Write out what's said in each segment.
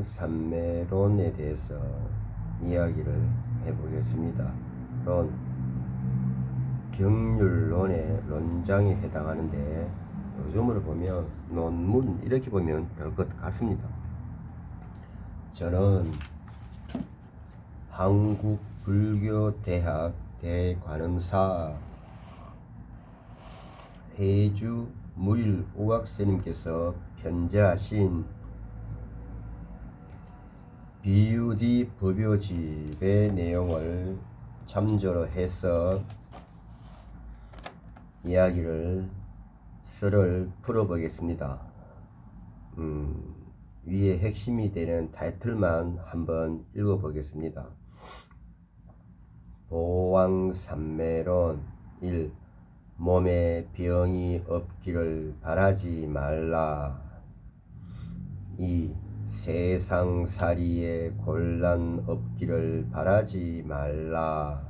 보왕산매론에 대해서 이야기를 해보겠습니다. 론, 경률론의 론장에 해당하는데 요즘으로 보면 논문 이렇게 보면 될 것 같습니다. 저는 한국불교대학 대관음사 해주 무일오각스님께서 편제하신 비유디 법요집의 내용을 참조로 해서 이야기를 썰을 풀어보겠습니다. 위에 핵심이 되는 타이틀만 한번 읽어보겠습니다. 보왕산매론 1. 몸에 병이 없기를 바라지 말라. 2. 세상살이에 곤란 없기를 바라지 말라.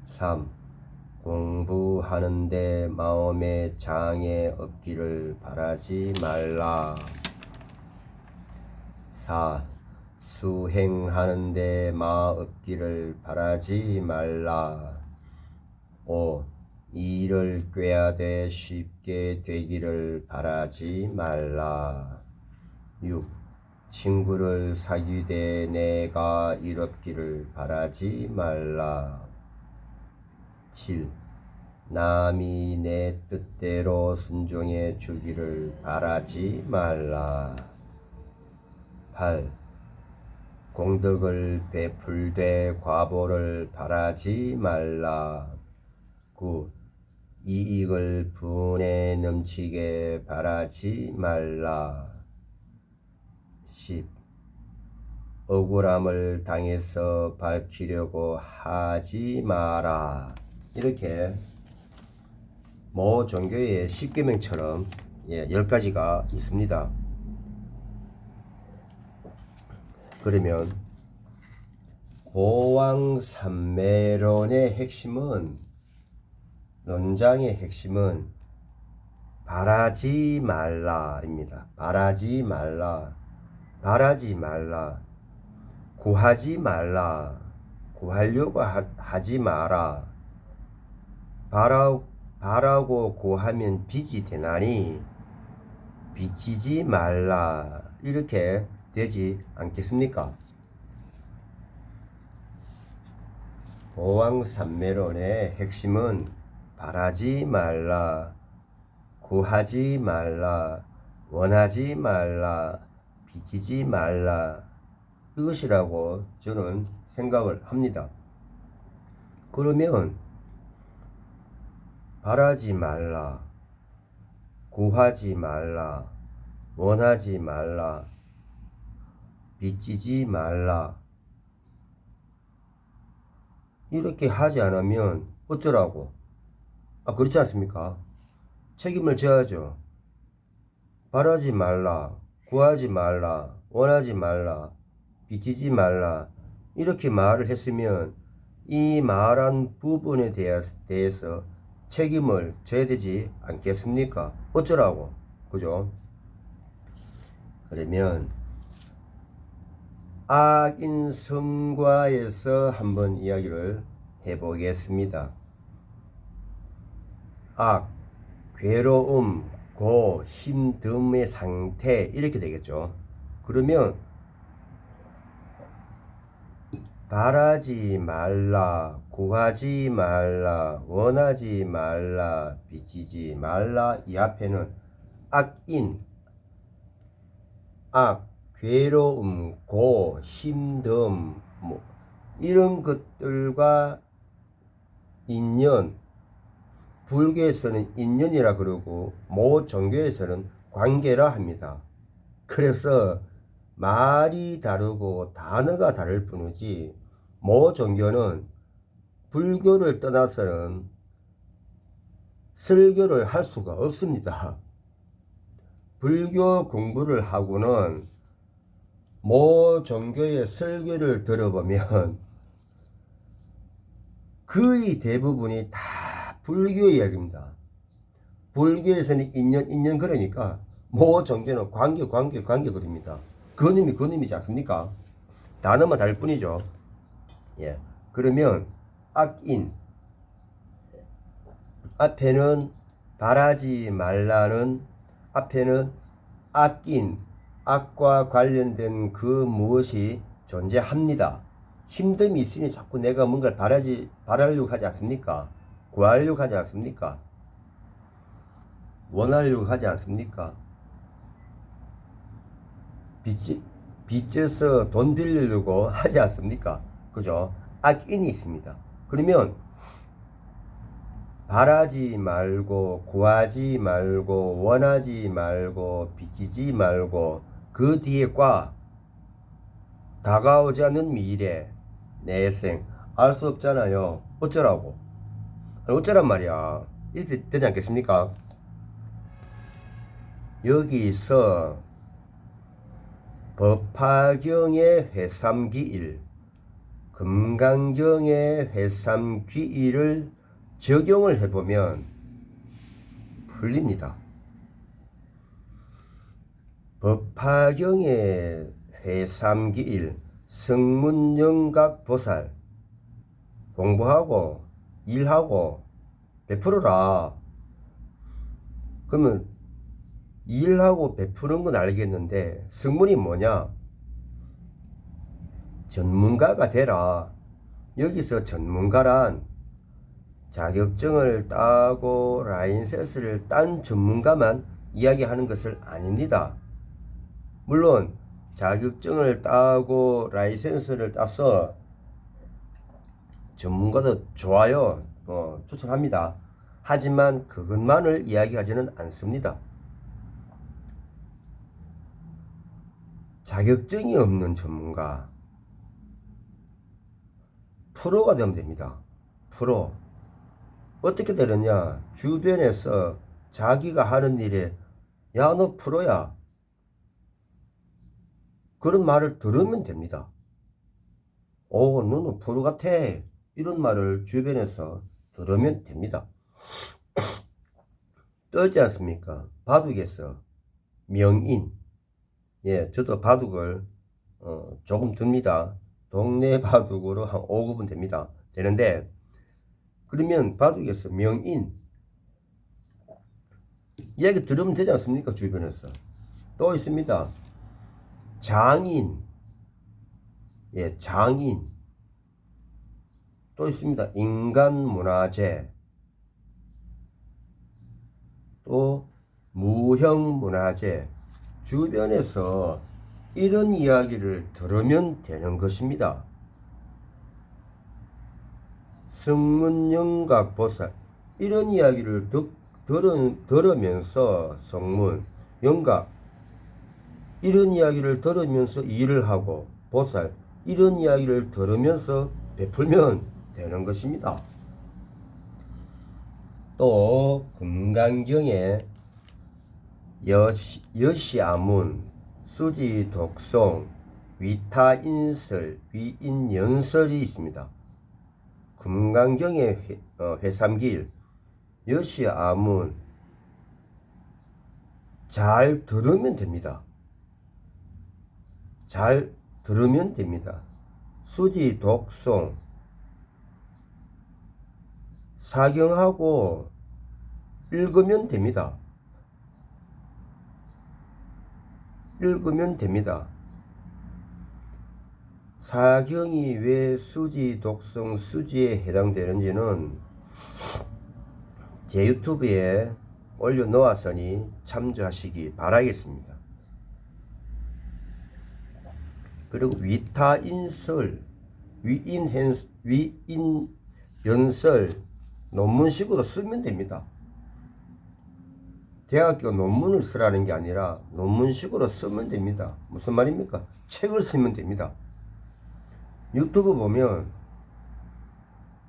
3. 공부하는데 마음에 장애 없기를 바라지 말라. 4. 수행하는데 마 없기를 바라지 말라. 5. 일을 꾀하되 쉽게 되기를 바라지 말라. 6. 친구를 사귀되 내가 이롭기를 바라지 말라. 7. 남이 내 뜻대로 순종해 주기를 바라지 말라. 8. 공덕을 베풀되 과보를 바라지 말라. 9. 이익을 분에 넘치게 바라지 말라. 10. 억울함을 당해서 밝히려고 하지 마라. 이렇게 모 종교의 10계명처럼 10가지가 있습니다. 그러면 보왕산매론의 핵심은, 논장의 핵심은 바라지 말라입니다. 바라지 말라, 바라지 말라, 구하지 말라, 구하려고 하지 마라. 바라고 구하면 빚이 되나니 빚지지 말라. 이렇게 되지 않겠습니까? 보왕산매론의 핵심은 바라지 말라, 구하지 말라, 원하지 말라, 빚지지 말라, 이것이라고 저는 생각을 합니다. 그러면 바라지 말라, 구하지 말라, 원하지 말라, 빚지지 말라, 이렇게 하지 않으면 어쩌라고? 그렇지 않습니까? 책임을 져야죠. 바라지 말라, 구하지 말라, 원하지 말라, 빚지지 말라, 이렇게 말을 했으면 이 말한 부분에 대해서 책임을 져야 되지 않겠습니까? 어쩌라고? 그죠? 그러면 악인성과에서 한번 이야기를 해보겠습니다. 악, 괴로움, 고, 힘듦의 상태, 이렇게 되겠죠. 그러면 바라지 말라, 구하지 말라, 원하지 말라, 빚지지 말라, 이 앞에는 악인, 악, 괴로움, 고, 힘듦, 이런 것들과 인연, 불교에서는 인연이라 그러고 모 종교에서는 관계라 합니다. 그래서 말이 다르고 단어가 다를 뿐이지 모 종교는 불교를 떠나서는 설교를 할 수가 없습니다. 불교 공부를 하고는 모 종교의 설교를 들어보면 거의 대부분이 다 불교 이야기입니다. 불교에서는 인연 그러니까 모 종교는 관계 그럽니다. 그놈이지 않습니까? 단어만 다를 뿐이죠. 예. 그러면 악인 앞에는 바라지 말라는 앞에는 악인 악과 관련된 그 무엇이 존재합니다. 힘듦이 있으니 자꾸 내가 뭔가를 바라려고 하지 않습니까? 구하려고 하지 않습니까? 원하려고 하지 않습니까? 빚져서 돈 빌리려고 하지 않습니까? 그죠? 악인이 있습니다. 그러면 바라지 말고 구하지 말고 원하지 말고 빚지지 말고 그 뒤에 과 다가오지 않는 미래 내생 알 수 없잖아요. 어쩌라고? 어쩌란 말이야. 이렇게 되지 않겠습니까? 여기서 법화경의 회삼기일 금강경의 회삼귀일을 적용을 해보면 풀립니다. 법화경의 회삼기일 성문영각보살 공부하고 일하고 베풀어라. 그러면 일하고 베푸는 건 알겠는데 성문이 뭐냐? 전문가가 되라. 여기서 전문가란 자격증을 따고 라이센스를 딴 전문가만 이야기하는 것을 아닙니다. 물론 자격증을 따고 라이센스를 따서 전문가도 좋아요. 추천합니다. 하지만 그것만을 이야기하지는 않습니다. 자격증이 없는 전문가 프로가 되면 됩니다. 프로. 어떻게 되느냐? 주변에서 자기가 하는 일에 야, 너 프로야. 그런 말을 들으면 됩니다. 오, 너는 프로 같아. 이런 말을 주변에서 들으면 됩니다. 떠지 않습니까? 바둑에서 명인. 예, 저도 바둑을 조금 듭니다. 동네 바둑으로 한 5급은 됩니다. 되는데 그러면 바둑에서 명인 이야기 들으면 되지 않습니까? 주변에서 또 있습니다. 장인. 예, 장인 또 있습니다. 인간문화재 또 무형문화재. 주변에서 이런 이야기를 들으면 되는 것입니다. 성문영각보살 이런 이야기를 들으면서 성문, 영각 이런 이야기를 들으면서 일을 하고 보살 이런 이야기를 들으면서 베풀면 되는 것입니다. 또 금강경에 여시아문, 수지독송, 위타인설, 위인연설이 있습니다. 금강경의 회삼기일, 여시아문 잘 들으면 됩니다. 잘 들으면 됩니다. 수지독송 사경하고 읽으면 됩니다. 읽으면 됩니다. 사경이 왜 수지, 독성, 수지에 해당되는지는 제 유튜브에 올려놓았으니 참조하시기 바라겠습니다. 그리고 위타인설, 위인연설 논문식으로 쓰면 됩니다. 대학교 논문을 쓰라는 게 아니라 논문식으로 쓰면 됩니다. 무슨 말입니까? 책을 쓰면 됩니다. 유튜브 보면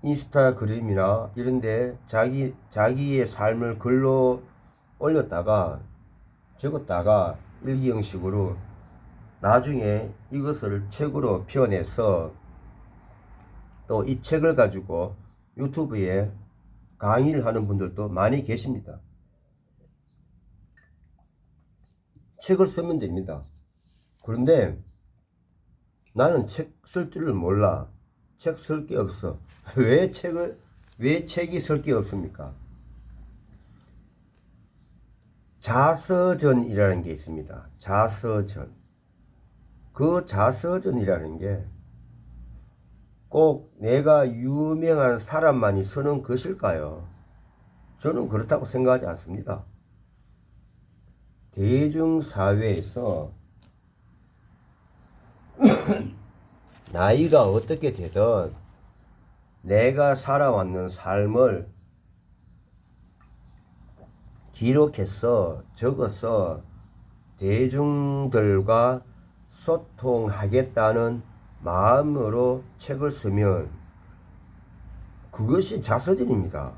인스타그램이나 이런데 자기의 삶을 글로 올렸다가 적었다가 일기 형식으로 나중에 이것을 책으로 표현해서 또 이 책을 가지고 유튜브에 강의를 하는 분들도 많이 계십니다. 책을 쓰면 됩니다. 그런데 나는 책 쓸 줄을 몰라. 책 쓸 게 없어. 왜 책이 쓸 게 없습니까? 자서전이라는 게 있습니다. 자서전. 그 자서전이라는 게 꼭 내가 유명한 사람만이 쓰는 것일까요? 저는 그렇다고 생각하지 않습니다. 대중사회에서 나이가 어떻게 되든 내가 살아왔는 삶을 기록해서 적어서 대중들과 소통하겠다는 마음으로 책을 쓰면 그것이 자서전입니다.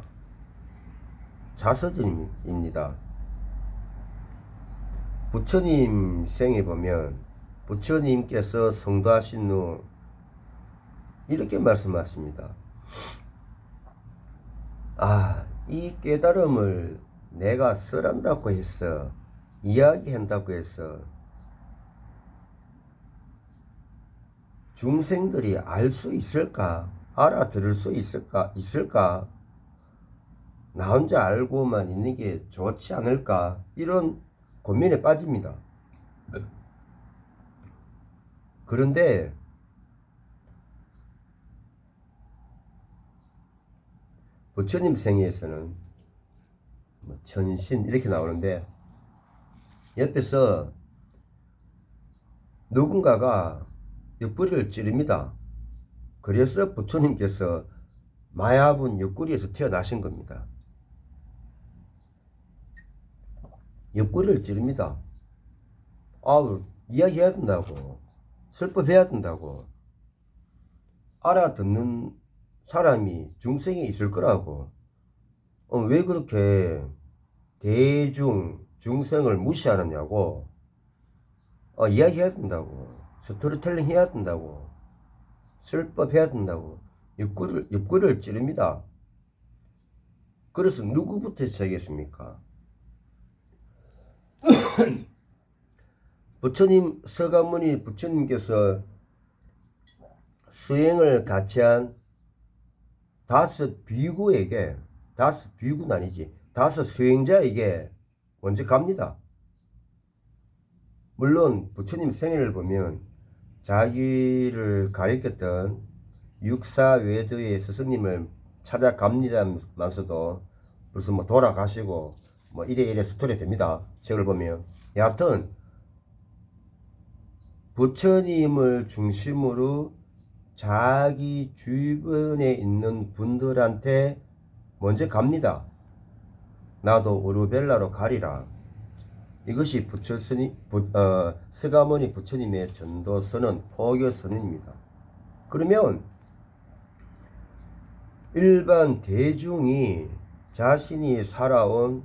자서전입니다. 부처님 생에 보면 부처님께서 성도하신 후 이렇게 말씀하십니다. 이 깨달음을 내가 쓰란다고 했어. 이야기한다고 했어. 중생들이 알 수 있을까? 알아들을 수 있을까? 나 혼자 알고만 있는 게 좋지 않을까? 이런 고민에 빠집니다. 그런데 부처님 생애에서는 천신 이렇게 나오는데 옆에서 누군가가 옆구리를 찌릅니다. 그래서 부처님께서 마야분 옆구리에서 태어나신 겁니다. 옆구리를 찌릅니다. 이야기해야 된다고. 설법해야 된다고. 알아듣는 사람이 중생에 있을 거라고. 왜 그렇게 중생을 무시하느냐고. 이야기해야 된다고. 스토리텔링 해야 된다고. 설법해야 된다고. 옆구리를 찌릅니다. 그래서 누구부터 시작했습니까? 서가모니 부처님께서 수행을 같이 한 다섯 비구는 아니지. 다섯 수행자에게 먼저 갑니다. 물론 부처님 생애를 보면 자기를 가르쳤던 육사외도의 스승님을 찾아갑니다만서도 무슨 돌아가시고 이래 스토리 됩니다. 책을 보면. 여하튼 부처님을 중심으로 자기 주변에 있는 분들한테 먼저 갑니다. 나도 우르벨라로 가리라. 이것이 스가모니 부처님의 전도서는 포교선언입니다. 그러면 일반 대중이 자신이 살아온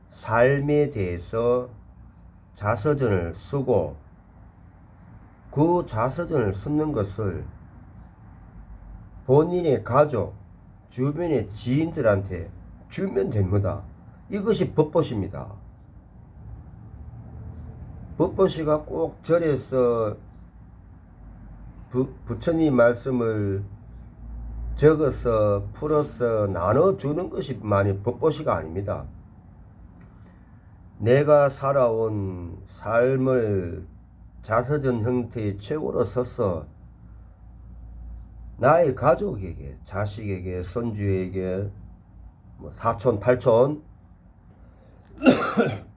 삶에 대해서 자서전을 쓰고 그 자서전을 쓰는 것을 본인의 가족, 주변의 지인들한테 주면 됩니다. 이것이 법보시입니다. 법보시가 꼭 절에서 부처님 말씀을 적어서 풀어서 나눠주는 것이만이 법보시가 아닙니다. 내가 살아온 삶을 자서전 형태의 책으로 써서 나의 가족에게, 자식에게, 손주에게, 사촌, 팔촌,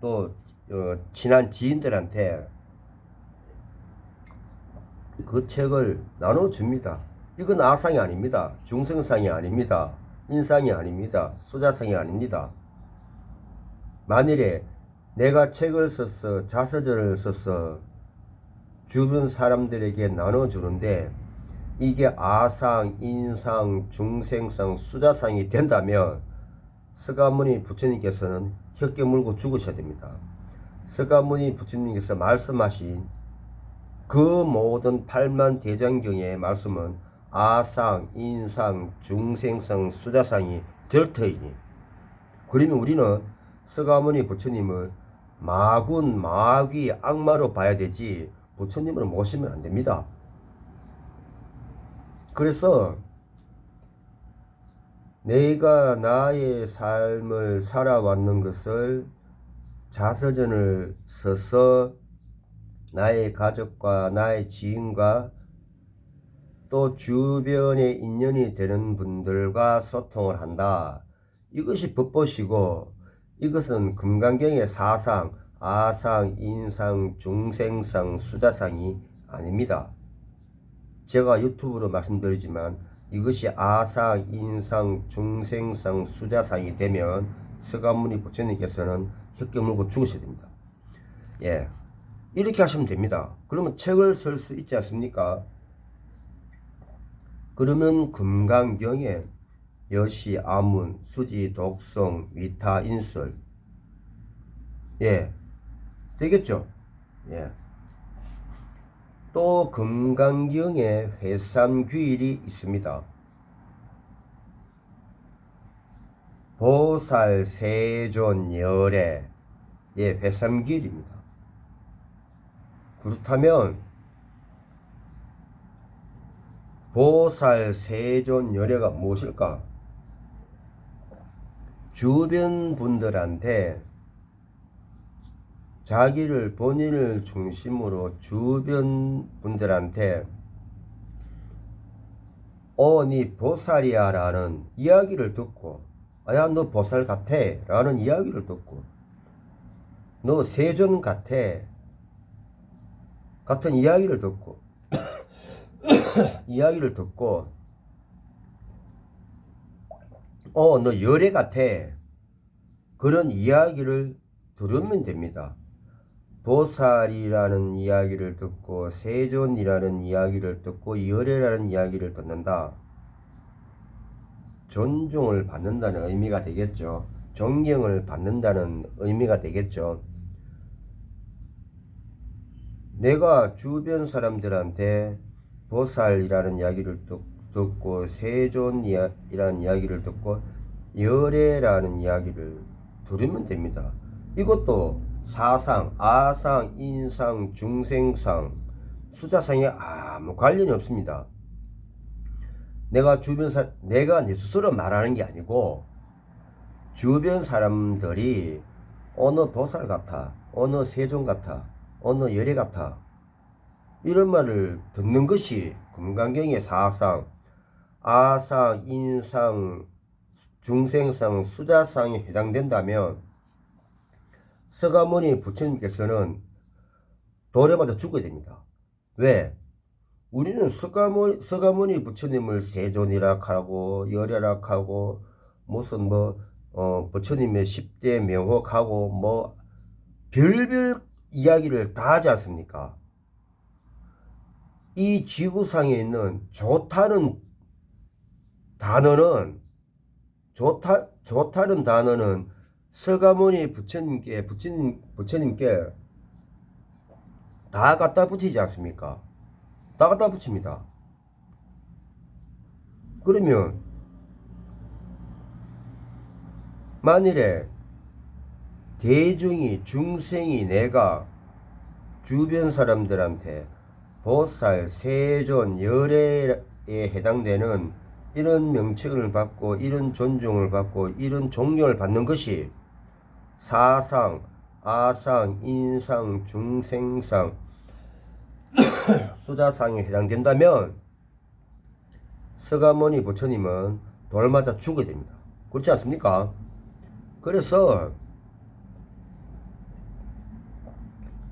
또 친한 지인들한테 그 책을 나눠줍니다. 이건 아상이 아닙니다. 중생상이 아닙니다. 인상이 아닙니다. 수자상이 아닙니다. 만일에 내가 책을 써서 자서전을 써서 주변 사람들에게 나눠주는데 이게 아상, 인상, 중생상, 수자상이 된다면 스가모니 부처님께서는 혀깨 물고 죽으셔야 됩니다. 스가모니 부처님께서 말씀하신 그 모든 8만 대장경의 말씀은 아상, 인상, 중생상, 수자상이 될 터이니 그러면 우리는 스가모니 부처님을 마귀, 악마로 봐야 되지 부처님을 모시면 안 됩니다. 그래서 내가 나의 삶을 살아왔는 것을 자서전을 써서 나의 가족과 나의 지인과 또 주변에 인연이 되는 분들과 소통을 한다. 이것이 법보시고 이것은 금강경의 사상, 아상, 인상, 중생상, 수자상이 아닙니다. 제가 유튜브로 말씀드리지만 이것이 아상, 인상, 중생상, 수자상이 되면 서가모니 부처님께서는 혀껴 물고 죽으셔야 됩니다. 예, 이렇게 하시면 됩니다. 그러면 책을 쓸 수 있지 않습니까? 그러면 금강경에 여시, 아문, 수지, 독성, 위타, 인설, 예, 되겠죠? 예. 또 금강경에 회삼귀일이 있습니다. 보살, 세존, 열애, 예, 회삼귀일입니다. 그렇다면 보살, 세존, 열애가 무엇일까? 주변 분들한테 자기를 본인을 중심으로 주변 분들한테 니 보살이야 라는 이야기를 듣고 야 너 보살 같아 라는 이야기를 듣고 너 세존 같아 같은 이야기를 듣고 이야기를 듣고 너 열애 같아 그런 이야기를 들으면 됩니다. 보살이라는 이야기를 듣고 세존이라는 이야기를 듣고 열애라는 이야기를 듣는다. 존중을 받는다는 의미가 되겠죠. 존경을 받는다는 의미가 되겠죠. 내가 주변 사람들한테 보살이라는 이야기를 듣고 세존이라는 이야기를 듣고 열애라는 이야기를 들으면 됩니다. 이것도 사상, 아상, 인상, 중생상, 수자상에 아무 관련이 없습니다. 내가 내 스스로 말하는 게 아니고 주변 사람들이 어느 보살 같아, 어느 세존 같아, 어느 열애 같아 이런 말을 듣는 것이 금강경의 사상, 아상, 인상, 중생상, 수자상에 해당된다면 서가모니 부처님께서는 돌에 맞아 죽어야 됩니다. 왜? 우리는 서가모니 부처님을 세존이라 하고 열애라 하고 무슨 부처님의 10대 명호하고 별별 이야기를 다 하지 않습니까? 이 지구상에 있는 좋다는 단어는 좋다는 단어는 서가모니 부처님께 다 갖다 붙이지 않습니까? 다 갖다 붙입니다. 그러면 만일에 대중이 중생이 내가 주변 사람들한테 보살, 세존, 열애에 해당되는 이런 명칭을 받고 이런 존중을 받고 이런 존경을 받는 것이 사상, 아상, 인상, 중생상, 수자상에 해당된다면 서가모니 부처님은 돌 맞아 죽어야 됩니다. 그렇지 않습니까? 그래서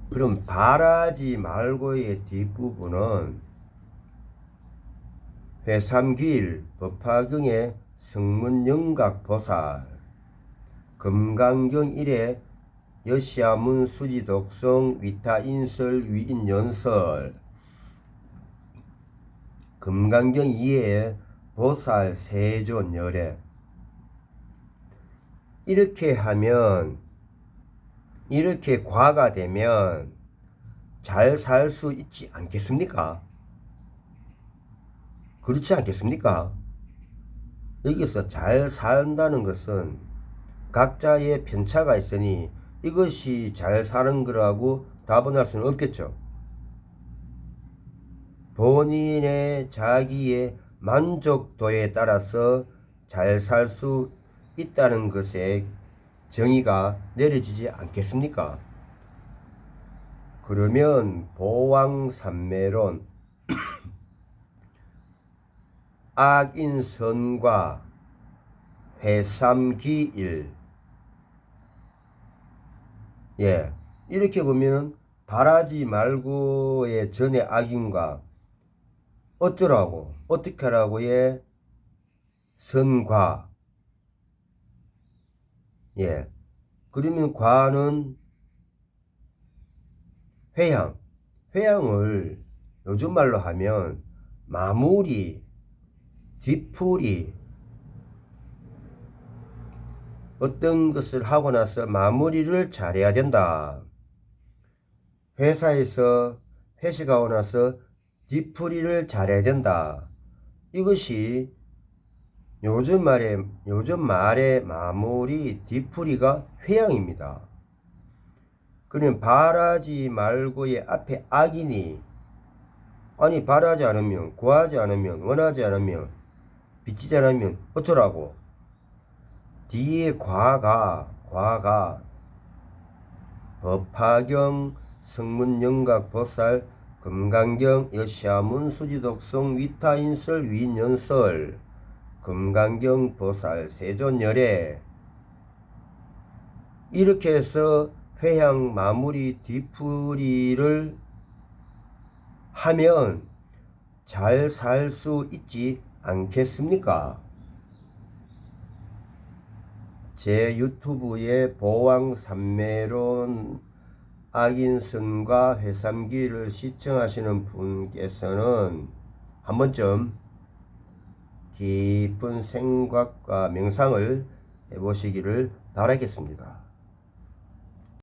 그럼 바라지 말고의 뒷부분은 회삼귀일 법화경의 성문영각보살 금강경 1회 여시아문 수지독성 위타인설 위인연설 금강경 2회 보살 세존 열애 이렇게 하면 이렇게 과가 되면 잘 살 수 있지 않겠습니까? 그렇지 않겠습니까? 여기서 잘 산다는 것은 각자의 편차가 있으니 이것이 잘 사는 거라고 답변할 수는 없겠죠. 본인의 자기의 만족도에 따라서 잘 살 수 있다는 것에 정의가 내려지지 않겠습니까? 그러면 보왕산매론 악인선과 회삼기일, 예, 이렇게 보면 바라지 말고의 전의 악인과 어쩌라고 어떻게 하라고의 선과, 예, 그러면 과는 회양을 요즘 말로 하면 마무리, 뒤풀이, 어떤 것을 하고 나서 마무리를 잘해야 된다. 회사에서 회식하고 나서 뒤풀이를 잘해야 된다. 이것이 요즘 말의 마무리, 뒤풀이가 회양입니다. 그러면 바라지 말고의 앞에 악인이, 아니 바라지 않으면, 구하지 않으면, 원하지 않으면, 빚지지 않으면 어쩌라고? 뒤에 과가 법화경, 성문영각, 보살, 금강경, 여시아문, 수지독성, 위타인설, 위년설, 금강경, 보살, 세존열애, 이렇게 해서 회양 마무리 뒤풀이를 하면 잘 살 수 있지 않겠습니까? 제 유튜브에 보왕산매론 악인선과 회삼기를 시청하시는 분께서는 한 번쯤 깊은 생각과 명상을 해보시기를 바라겠습니다.